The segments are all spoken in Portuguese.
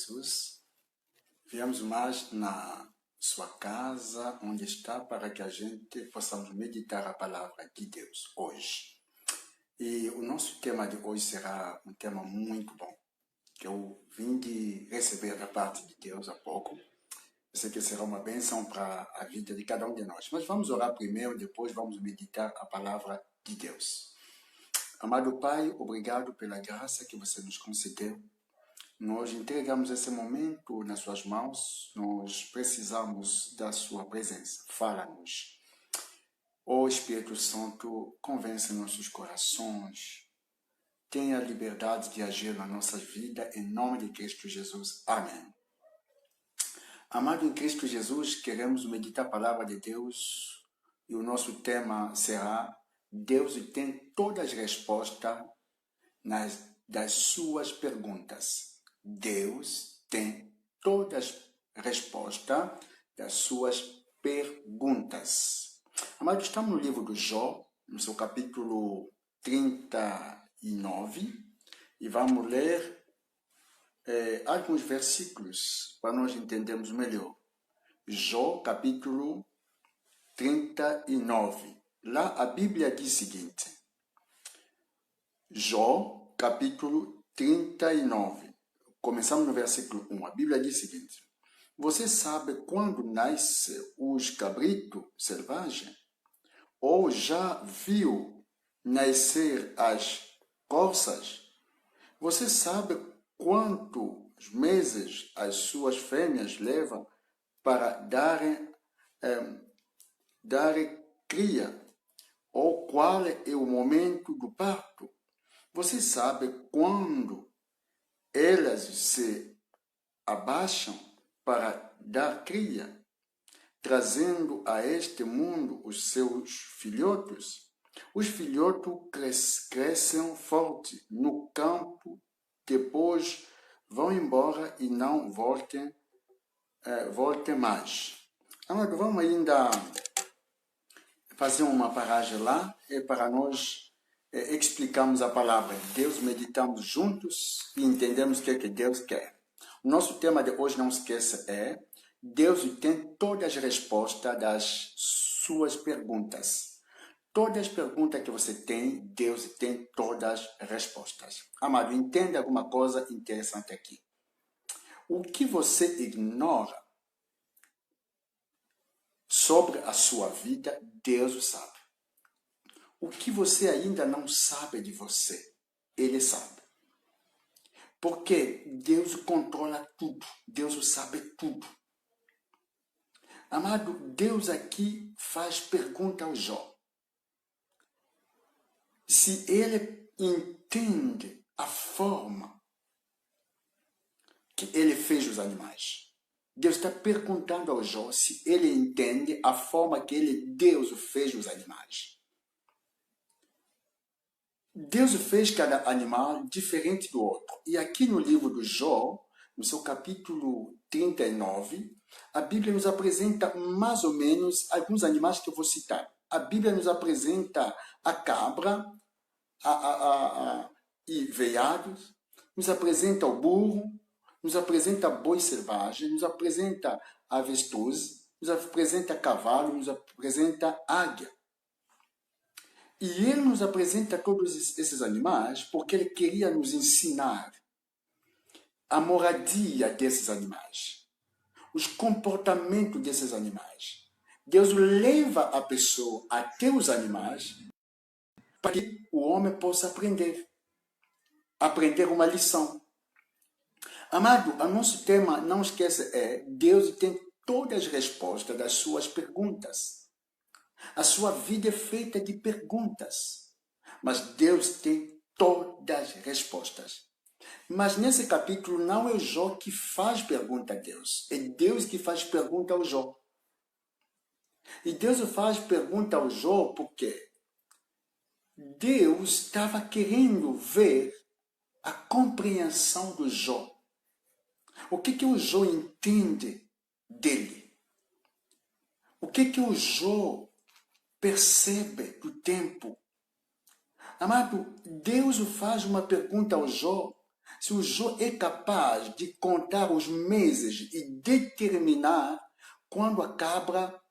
Jesus. Viemos mais na sua casa, onde está, para que a gente possamos meditar a palavra de Deus hoje. E o nosso tema de hoje será um tema muito bom, que eu vim de receber da parte de Deus há pouco. Eu sei que será uma bênção para a vida de cada um de nós. Mas vamos orar primeiro, depois vamos meditar a palavra de Deus. Amado Pai, obrigado pela graça que você nos concedeu. Nós entregamos esse momento nas suas mãos. Nós precisamos da sua presença. Fala-nos. Ó Espírito Santo, convence nossos corações. Tenha liberdade de agir na nossa vida, em nome de Cristo Jesus. Amém. Amado em Cristo Jesus, queremos meditar a palavra de Deus e o nosso tema será: Deus tem todas as respostas das suas perguntas. Deus tem todas as respostas das suas perguntas. Amado, estamos no livro do Jó, no seu capítulo 39, e vamos ler alguns versículos para nós entendermos melhor. Jó, capítulo 39. Lá a Bíblia diz o seguinte. Jó, capítulo 39. Começamos no versículo 1. A Bíblia diz o seguinte. Você sabe quando nasce os cabritos selvagens? Ou já viu nascer as corças? Você sabe quantos meses as suas fêmeas levam para darem cria? Ou qual é o momento do parto? Você sabe quando elas se abaixam para dar cria, trazendo a este mundo os seus filhotos? Os filhotos crescem forte no campo, depois vão embora e não voltem mais. Amado, vamos ainda fazer uma paragem lá para nós explicarmos a palavra de Deus, meditamos juntos e entendemos o que Deus quer. O nosso tema de hoje, não esqueça, é: Deus tem todas as respostas das suas perguntas. Todas as perguntas que você tem, Deus tem todas as respostas. Amado, entenda alguma coisa interessante aqui. O que você ignora sobre a sua vida, Deus o sabe. O que você ainda não sabe de você, Ele sabe. Porque Deus controla tudo. Deus o sabe tudo. Amado, Deus aqui faz pergunta ao Jó. Se ele entende a forma que ele fez os animais. Deus está perguntando ao Jó se ele entende a forma que Deus fez os animais. Deus fez cada animal diferente do outro. E aqui no livro do Jó, no seu capítulo 39, a Bíblia nos apresenta mais ou menos alguns animais que eu vou citar. A Bíblia nos apresenta a cabra e veados, nos apresenta o burro, nos apresenta boi selvagem, nos apresenta avestruz, nos apresenta cavalo, nos apresenta águia. E ele nos apresenta todos esses animais porque ele queria nos ensinar a moradia desses animais, os comportamentos desses animais. Deus leva a pessoa até os animais para que o homem possa aprender uma lição. Amado, o nosso tema, não esqueça, é: Deus tem todas as respostas das suas perguntas. A sua vida é feita de perguntas, mas Deus tem todas as respostas. Mas nesse capítulo não é o Jó que faz pergunta a Deus, é Deus que faz pergunta ao Jó. E Deus faz pergunta ao Jó porque Deus estava querendo ver a compreensão do Jó. O que o Jó entende dele? O que o Jó percebe do tempo? Amado, Deus faz uma pergunta ao Jó Se o Jó é capaz de contar os meses e determinar quando a cabra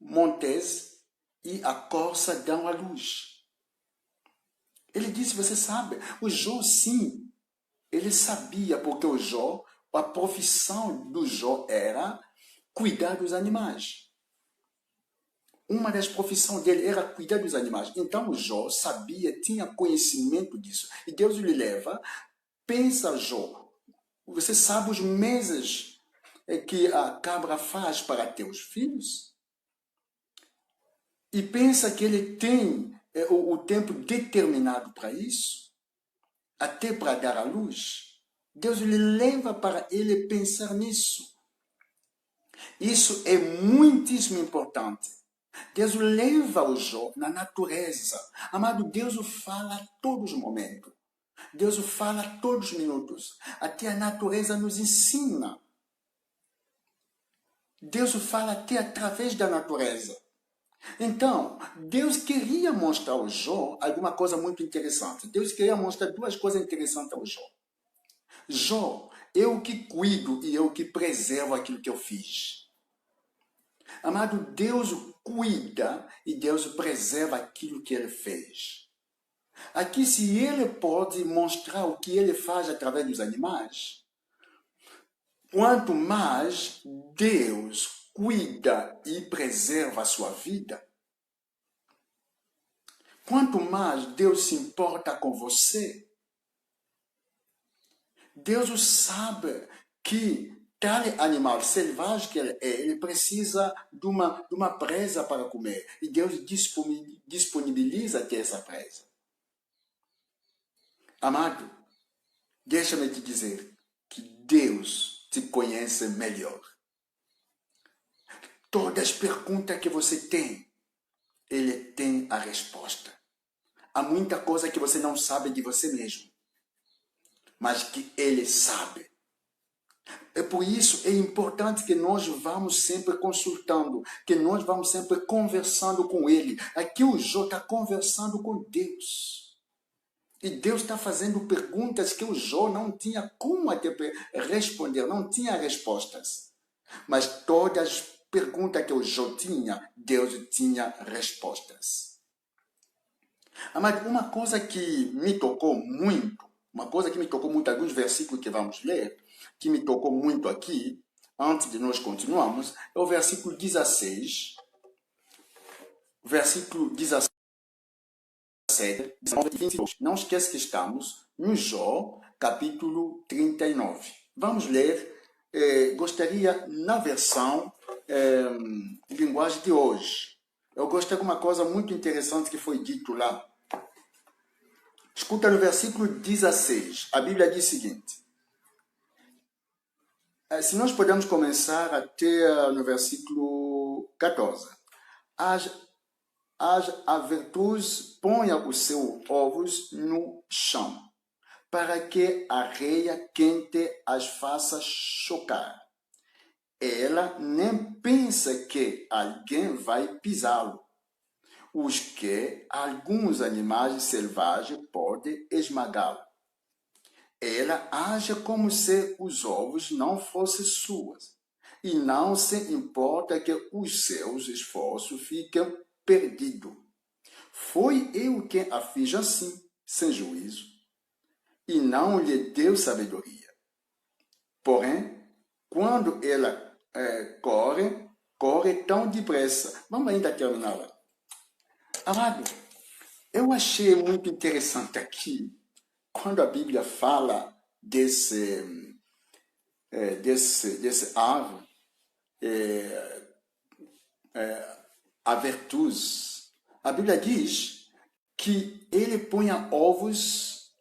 montese e a corça dão à luz. Ele disse, você sabe, o Jó sim, ele sabia, porque o Jó, a profissão do Jó era cuidar dos animais. Uma das profissões dele era cuidar dos animais. Então o Jó sabia, tinha conhecimento disso. E Deus lhe leva, pensa Jó, você sabe os meses que a cabra faz para ter os filhos? E pensa que ele tem o tempo determinado para isso? Até para dar à luz? Deus lhe leva para ele pensar nisso. Isso é muitíssimo importante. Deus leva o Jó na natureza. Amado, Deus o fala a todos os momentos. Deus o fala a todos os minutos. Até a natureza nos ensina. Deus o fala até através da natureza. Então, Deus queria mostrar ao Jó alguma coisa muito interessante. Deus queria mostrar duas coisas interessantes ao Jó. Jó, eu que cuido e eu que preservo aquilo que eu fiz. Amado, Deus cuida e Deus preserva aquilo que ele fez. Aqui, se ele pode mostrar o que ele faz através dos animais, quanto mais Deus cuida e preserva a sua vida, quanto mais Deus se importa com você, Deus sabe que tal animal selvagem que ele é, ele precisa de uma presa para comer. E Deus disponibiliza até essa presa. Amado, deixa-me te dizer que Deus te conhece melhor. Todas as perguntas que você tem, Ele tem a resposta. Há muita coisa que você não sabe de você mesmo, mas que Ele sabe. É por isso é importante que nós vamos sempre consultando, que nós vamos sempre conversando com Ele. Aqui o Jó está conversando com Deus. E Deus está fazendo perguntas que o Jó não tinha como até responder, não tinha respostas. Mas todas as perguntas que o Jó tinha, Deus tinha respostas. Mas uma coisa que me tocou muito, alguns versículos que vamos ler, que me tocou muito aqui, antes de nós continuarmos, é o versículo 16. Versículo 17, 19 e 22. Não esqueça que estamos no Jó, capítulo 39. Vamos ler, gostaria na versão linguagem de hoje. Eu gostei de uma coisa muito interessante que foi dito lá. Escuta no versículo 16. A Bíblia diz o seguinte. Se nós podemos começar até no versículo 14. As avestruzes ponham os seus ovos no chão, para que a areia quente as faça chocar. Ela nem pensa que alguém vai pisá-lo, os que alguns animais selvagens podem esmagá-lo. Ela age como se os ovos não fossem suas, e não se importa que os seus esforços fiquem perdidos. Foi eu quem a fiz assim, sem juízo, e não lhe deu sabedoria. Porém, quando ela corre tão depressa. Vamos ainda terminar lá. Amado, eu achei muito interessante aqui, quando a Bíblia fala desse ave, avestruz. A Bíblia diz que ele punha ovos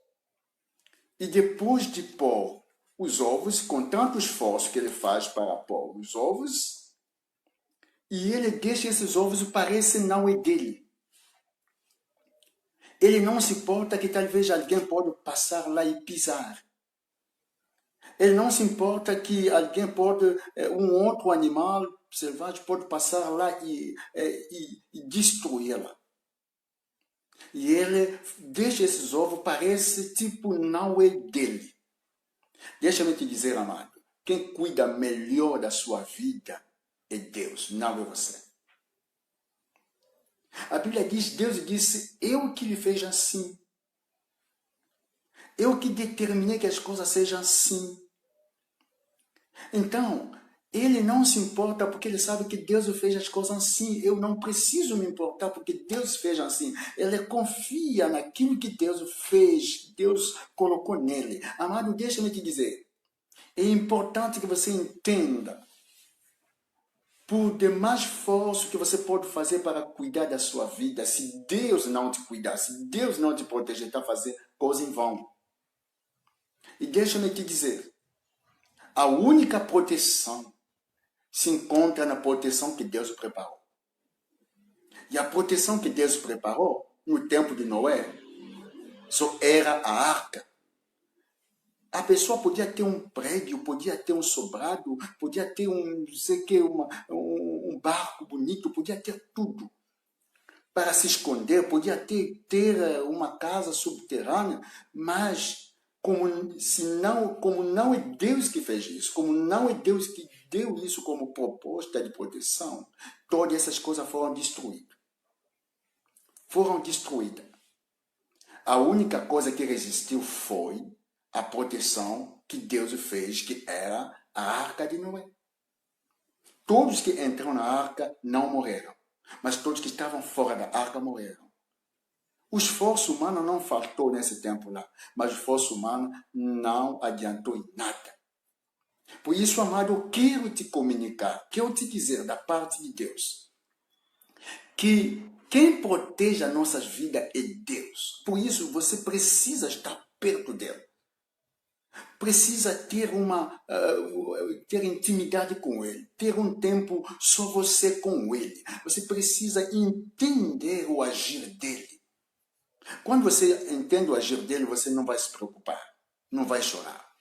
e depois de pôr os ovos, com tanto esforço que ele faz para pôr os ovos, e ele deixa esses ovos, parece não é dele. Ele não se importa que talvez alguém pode passar lá e pisar. Ele não se importa que alguém pode, um outro animal selvagem pode passar lá e destruí-la. E ele deixa esses ovos, parece tipo não é dele. Deixa-me te dizer, amado, quem cuida melhor da sua vida é Deus, não é você. A Bíblia diz, Deus disse, eu que lhe fez assim. Eu que determinei que as coisas sejam assim. Então, ele não se importa porque ele sabe que Deus fez as coisas assim. Eu não preciso me importar porque Deus fez assim. Ele confia naquilo que Deus fez, Deus colocou nele. Amado, deixa-me te dizer. É importante que você entenda, por demais esforço que você pode fazer para cuidar da sua vida, se Deus não te cuidar, se Deus não te proteger, está fazendo coisa em vão. E deixa-me te dizer, a única proteção se encontra na proteção que Deus preparou. E a proteção que Deus preparou no tempo de Noé só era a arca. A pessoa podia ter um prédio, podia ter um sobrado, podia ter não sei o que, um barco bonito, podia ter tudo para se esconder, podia ter uma casa subterrânea, mas como não é Deus que fez isso, como não é Deus que deu isso como proposta de proteção, todas essas coisas foram destruídas. A única coisa que resistiu foi a proteção que Deus fez, que era a arca de Noé. Todos que entraram na arca não morreram, mas todos que estavam fora da arca morreram. O esforço humano não faltou nesse tempo lá, mas o esforço humano não adiantou em nada. Por isso, amado, eu quero te comunicar, quero te dizer da parte de Deus, que quem protege as nossas vidas é Deus. Por isso, você precisa estar perto dele. Precisa ter intimidade com ele, ter um tempo só você com ele. Você precisa entender o agir dele. Quando você entende o agir dele, você não vai se preocupar, não vai chorar.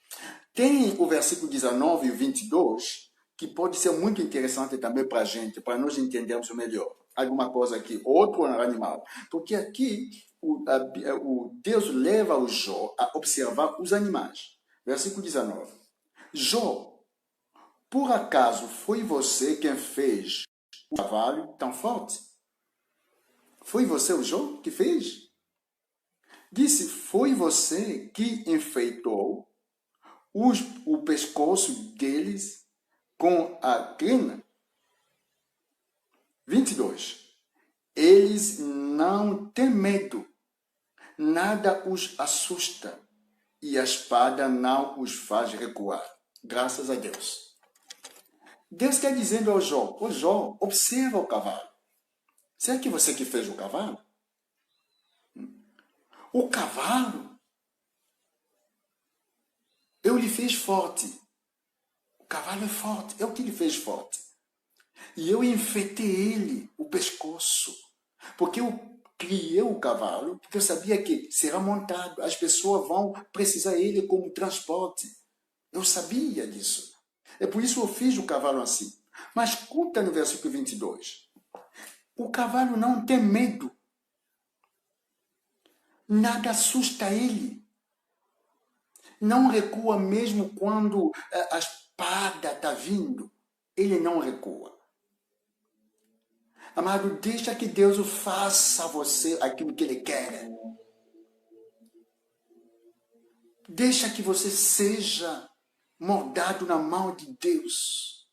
Tem o versículo 19 e 22, que pode ser muito interessante também para a gente, para nós entendermos melhor. Alguma coisa aqui, outro animal. Porque aqui o Deus leva o Jó a observar os animais. Versículo 19. Jó, por acaso foi você quem fez o cavalo tão forte? Foi você, o Jó, que fez? Disse, foi você que enfeitou o pescoço deles com a crina? 22. Eles não têm medo, nada os assusta e a espada não os faz recuar. Graças a Deus. Deus está dizendo ao Jó, ô Jó, observa o cavalo. Será que você que fez o cavalo? O cavalo, eu lhe fiz forte. O cavalo é forte, eu que lhe fiz forte. E eu enfeitei ele, o pescoço. Porque eu criei o cavalo, porque eu sabia que será montado, as pessoas vão precisar dele como transporte. Eu sabia disso. É por isso que eu fiz o cavalo assim. Mas escuta no versículo 22. O cavalo não tem medo. Nada assusta ele. Não recua mesmo quando a espada está vindo. Ele não recua. Amado, deixa que Deus faça a você aquilo que Ele quer. Deixa que você seja moldado na mão de Deus.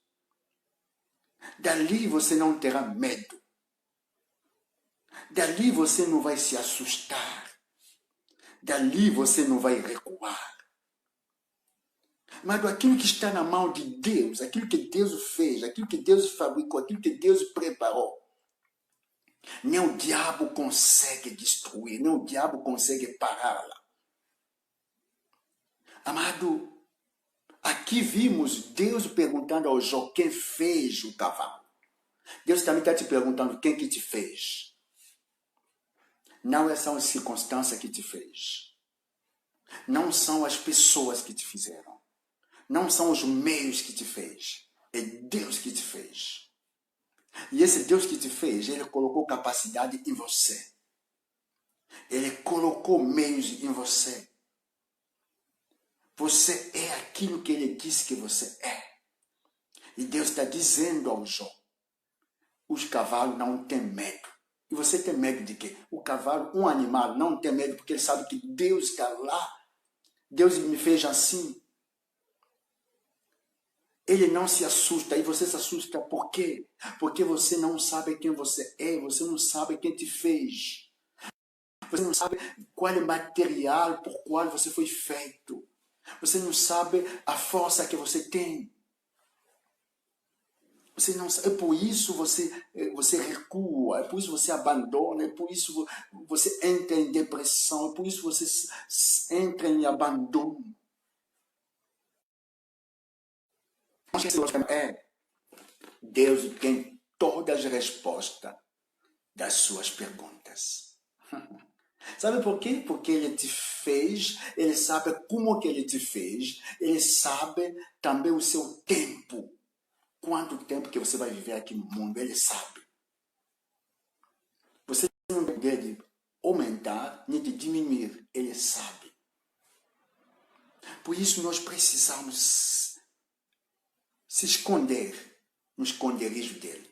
Dali você não terá medo. Dali você não vai se assustar. Dali você não vai recuar. Mas aquilo que está na mão de Deus, aquilo que Deus fez, aquilo que Deus fabricou, aquilo que Deus preparou, nem o diabo consegue destruir, nem o diabo consegue pará-la. Amado, aqui vimos Deus perguntando ao Jó quem fez o cavalo. Deus também está te perguntando quem que te fez. Não são as circunstâncias que te fez. Não são as pessoas que te fizeram. Não são os meios que te fez. É Deus que te fez. E esse Deus que te fez, Ele colocou capacidade em você. colocou meios em você. Você é aquilo que ele disse que você é. E Deus está dizendo ao Jó, os cavalos não têm medo. E você tem medo de quê? O cavalo, um animal, não tem medo porque ele sabe que Deus está lá. Deus me fez assim. Ele não se assusta. E você se assusta por quê? Porque você não sabe quem você é. Você não sabe quem te fez. Você não sabe qual é o material por qual você foi feito. Você não sabe a força que você tem. Você não sabe, é por isso você recua, é por isso você abandona, é por isso você entra em depressão, é por isso você entra em abandono. Deus tem todas as respostas das suas perguntas. Sabe por quê? Porque ele te fez, ele sabe como que ele te fez, ele sabe também o seu tempo. Quanto tempo que você vai viver aqui no mundo, ele sabe. Você não tem poder de aumentar nem de diminuir, ele sabe. Por isso nós precisamos se esconder no esconderijo dele.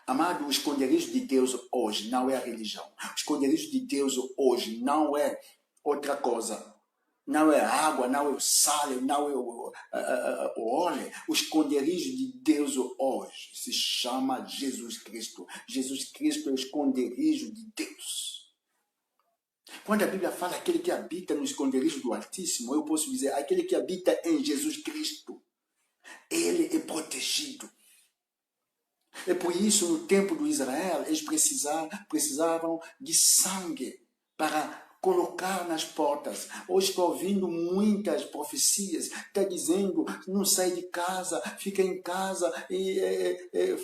Amado, o esconderijo de Deus hoje não é a religião. O esconderijo de Deus hoje não é outra coisa. Não é água, não é o sal, não é o óleo. O esconderijo de Deus hoje se chama Jesus Cristo. Jesus Cristo é o esconderijo de Deus. Quando a Bíblia fala aquele que habita no esconderijo do Altíssimo, eu posso dizer aquele que habita em Jesus Cristo. Ele é protegido. É por isso, no tempo do Israel, eles precisavam de sangue para colocar nas portas. Hoje estou ouvindo muitas profecias, está dizendo, não sai de casa, fica em casa,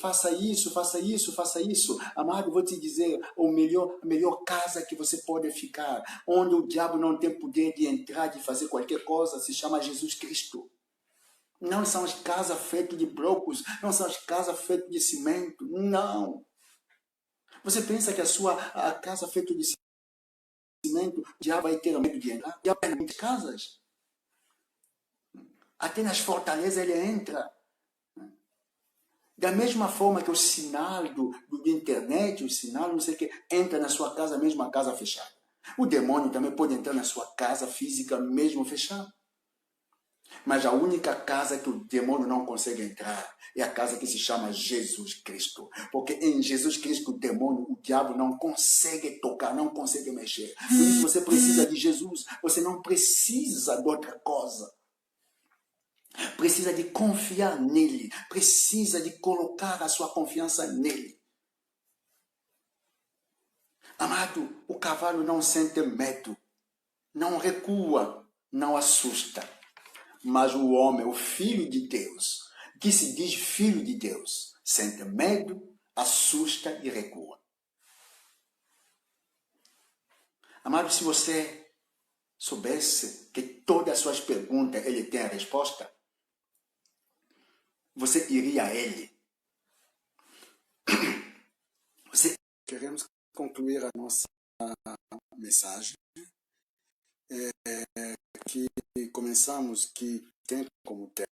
faça isso, faça isso, faça isso. Amado, vou te dizer, a melhor casa que você pode ficar, onde o diabo não tem poder de entrar, de fazer qualquer coisa, se chama Jesus Cristo. Não são as casas feitas de blocos, não são as casas feitas de cimento, não. Você pensa que a casa feita de cimento, o diabo vai ter medo de entrar? O diabo entra nas casas. Até nas fortalezas ele entra. Da mesma forma que o sinal do internet, o sinal, não sei o que, entra na sua casa, mesmo a casa fechada. O demônio também pode entrar na sua casa física, mesmo fechada. Mas a única casa que o demônio não consegue entrar é a casa que se chama Jesus Cristo. Porque em Jesus Cristo o diabo não consegue tocar, não consegue mexer. Por isso você precisa de Jesus. Você não precisa de outra coisa. Precisa de confiar nele. Precisa de colocar a sua confiança nele. Amado, o cavalo não sente medo. Não recua, não assusta. Mas o homem, o filho de Deus, que se diz filho de Deus, sente medo, assusta e recua. Amado, se você soubesse que todas as suas perguntas ele tem a resposta, você iria a ele. Queremos concluir a nossa mensagem. Que começamos que tem como tema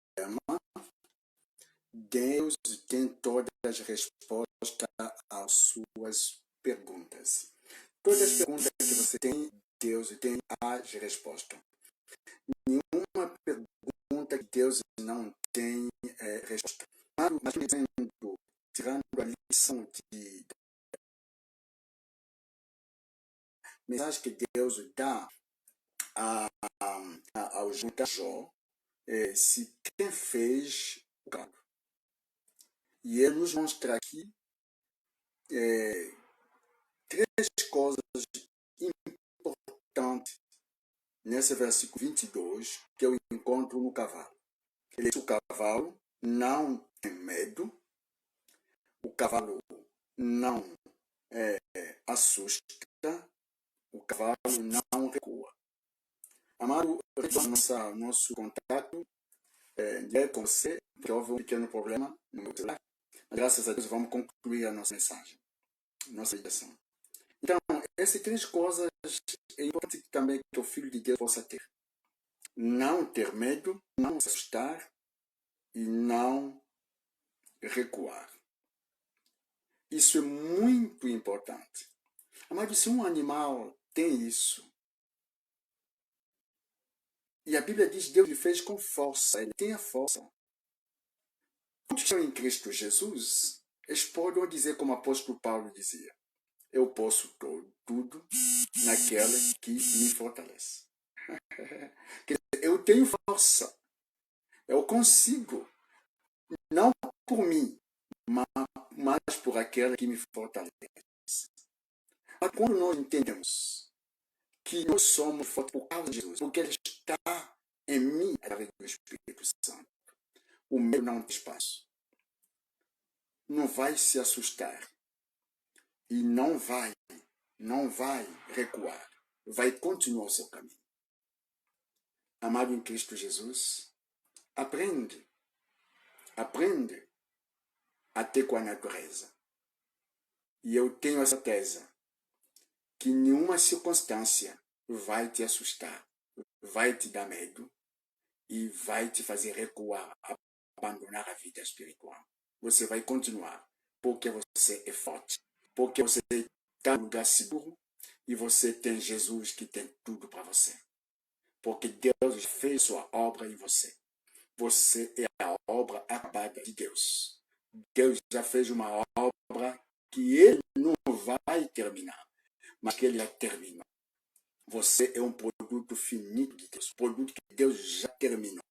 Deus tem todas as respostas às suas perguntas. Todas as perguntas que você tem, Deus tem as respostas. Nenhuma pergunta que Deus não tem resposta. Mas tirando a lição de mensagem que Deus dá ao Jó, se quem fez o cavalo. E ele nos mostra aqui três coisas importantes nesse versículo 22 que eu encontro no cavalo. Ele diz: o cavalo não tem medo, o cavalo não assusta, o cavalo não recua. Amado, nosso contato com você, porque houve um pequeno problema no meu celular. Graças a Deus, vamos concluir a nossa mensagem, nossa ligação. Então, essas três coisas é importante também que o Filho de Deus possa ter. Não ter medo, não se assustar e não recuar. Isso é muito importante. Mas se um animal tem isso, e a Bíblia diz que Deus lhe fez com força, ele tem a força. Quando estão em Cristo Jesus, eles podem dizer como o apóstolo Paulo dizia, eu posso tudo naquele que me fortalece. Quer dizer, eu tenho força, eu consigo, não por mim, mas por aquele que me fortalece. Mas quando nós entendemos que nós somos fortes por causa de Jesus, porque Ele está em mim através do Espírito Santo, o medo não tem espaço. Não vai se assustar e não vai recuar, vai continuar o seu caminho. Amado em Cristo Jesus, aprende até com a natureza. E eu tenho a certeza que nenhuma circunstância vai te assustar, vai te dar medo e vai te fazer recuar, abandonar a vida espiritual. Você vai continuar, porque você é forte, porque você está no lugar seguro e você tem Jesus que tem tudo para você. Porque Deus fez sua obra em você. Você é a obra acabada de Deus. Deus já fez uma obra que Ele não vai terminar, mas que Ele já terminou. Você é um produto finito de Deus, produto que Deus já terminou.